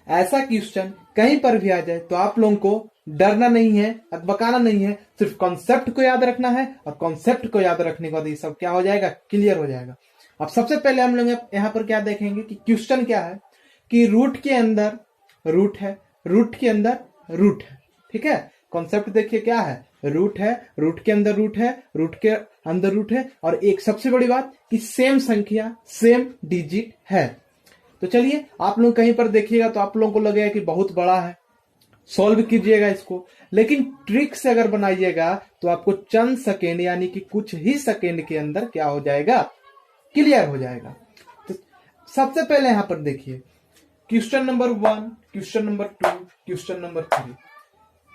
ऐसा क्वेश्चन कहीं पर भी आ जाए तो आप लोगों को डरना नहीं है, अकबकाना नहीं है, सिर्फ कॉन्सेप्ट को याद रखना है और कॉन्सेप्ट को याद रखने के बाद ये सब क्या हो जाएगा, क्लियर हो जाएगा। अब सबसे पहले हम लोग यहाँ पर क्या देखेंगे कि क्वेश्चन क्या है कि रूट के अंदर रूट है, रूट के अंदर रूट है, ठीक है। कॉन्सेप्ट देखिए क्या है, रूट है, रूट के अंदर रूट है, रूट के अंदर रूट है, और एक सबसे बड़ी बात कि सेम संख्या सेम डिजिट है। तो चलिए आप लोग कहीं पर देखिएगा तो आप लोगों को लगेगा कि बहुत बड़ा है, सॉल्व कीजिएगा इसको, लेकिन ट्रिक से अगर बनाइएगा तो आपको चंद सेकेंड यानी कि कुछ ही सेकेंड के अंदर क्या हो जाएगा, क्लियर हो जाएगा। तो सबसे पहले यहां पर देखिए question number 1, question number 2, question number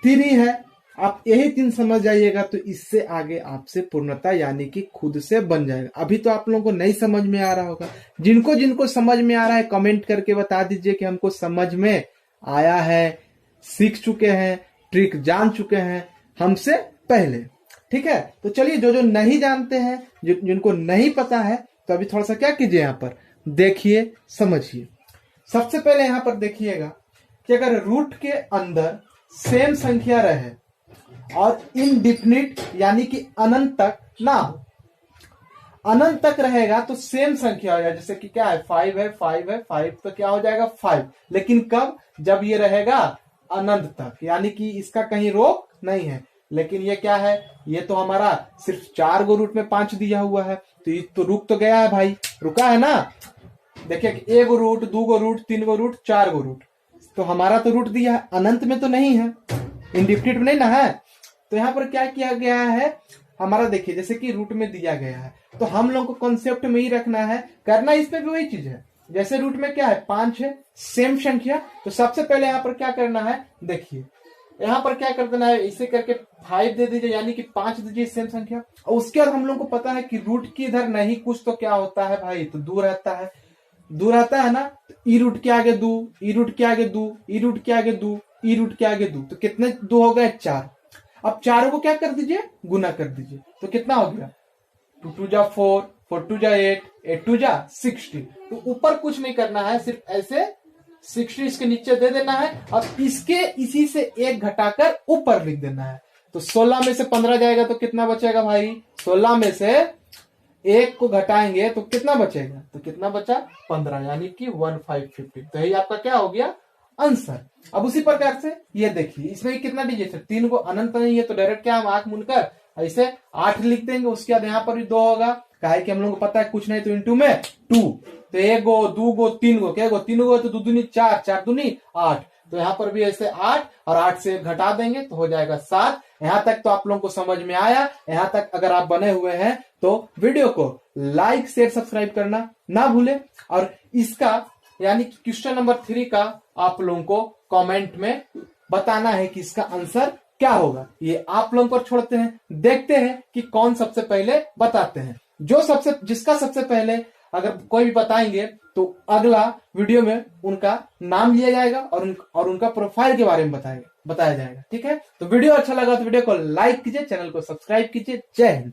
3 है। आप यही 3 समझ जाइएगा तो इससे आगे आपसे पूर्णता यानी कि खुद से बन जाएगा। अभी तो आप लोगों को नहीं समझ में आ रहा होगा, जिनको जिनको समझ में आ रहा है कमेंट करके बता दीजिए कि हमको समझ में आया है, सीख चुके हैं, ट्रिक जान चुके हैं हमसे पहले, ठीक है। तो चलिए जो जो नहीं जानते हैं, जिनको नहीं पता है, तो अभी थोड़ा सा क्या कीजिए, यहाँ पर देखिए समझिए। सबसे पहले यहाँ पर देखिएगा कि अगर रूट के अंदर सेम संख्या रहे और इनडिफिनिट यानी कि अनंत तक ना हो, अनंत तक रहेगा तो सेम संख्या हो जाएगा। जैसे कि क्या है, 5 है, 5 है, 5 तो क्या हो जाएगा 5, लेकिन कब, जब ये रहेगा अनंत तक, यानी कि इसका कहीं रोक नहीं है। लेकिन ये क्या है, ये तो हमारा सिर्फ 4 गो रूट में 5 दिया हुआ है, तो ये तो रुक तो गया है भाई, रुका है ना। देखिए 1 गो रूट, 2 गो रूट, 3 गो रूट, 4 गो रूट, तो हमारा तो रूट दिया है, अनंत में तो नहीं है, इंडिफिनिट में नहीं ना है। तो यहाँ पर क्या किया गया है हमारा, देखिए जैसे कि रूट में दिया गया है तो हम लोग को कॉन्सेप्ट में ही रखना है, करना इसमें भी वही चीज है। जैसे रूट में क्या है 5 है, सेम संख्या, तो सबसे पहले यहाँ पर क्या करना है, देखिए यहाँ पर क्या कर देना है, इसे करके 5 दे दीजिए यानी कि 5 दीजिए सेम संख्या। और उसके बाद हम लोग को पता है कि रूट की इधर नहीं कुछ तो क्या होता है भाई, तो दूर रहता है, दूर रहता है ना, तो ई रूट के आगे 2, ई रूट के आगे 2, ई रूट के आगे 2, ई रूट के आगे 2, तो कितने 2 हो गए 4। अब 4 को क्या कर दीजिए, गुना कर दीजिए, तो कितना हो गया 2 2 जा 4, 4 2 जा 8, 8 2 जा 60। तो ऊपर कुछ नहीं करना है, सिर्फ ऐसे 60 इसके नीचे दे देना है और इसके इसी से 1 घटाकर ऊपर लिख देना है। तो 16 में से 15 जाएगा तो कितना बचेगा भाई, 16 में से 1 को घटाएंगे तो कितना बचेगा, तो कितना बचा 15, यानी कि 1550। तो यही आपका क्या हो गया आंसर। अब उसी प्रकार से ये देखिए इसमें कितना डिजिट है, 3 को अनंत नहीं है तो डायरेक्ट क्या हम आंख मुनकर ऐसे 8 लिख देंगे। उसके बाद यहाँ पर भी 2 होगा, काहे कि हम लोग को पता है कुछ नहीं तो इंटू में 2, तो 1 गो 2 गो 3 गो, क्या गो 3 गो तो 2 दूनी 4, 4 दूनी 8, तो यहाँ पर भी ऐसे 8 और 8 से घटा देंगे तो हो जाएगा 7। यहाँ तक तो आप लोगों को समझ में आया। यहाँ तक अगर आप बने हुए हैं तो वीडियो को लाइक शेयर सब्सक्राइब करना ना भूले, और इसका यानी कि क्वेश्चन नंबर 3 का आप लोगों को कमेंट में बताना है कि इसका आंसर क्या होगा। ये आप लोगों पर छोड़ते हैं, देखते हैं कि कौन सबसे पहले बताते हैं। जिसका सबसे पहले अगर कोई भी बताएंगे तो अगला वीडियो में उनका नाम लिया जाएगा और उनका प्रोफाइल के बारे में बताया जाएगा, ठीक है। तो वीडियो अच्छा लगा तो वीडियो को लाइक कीजिए, चैनल को सब्सक्राइब कीजिए। जय हिंद।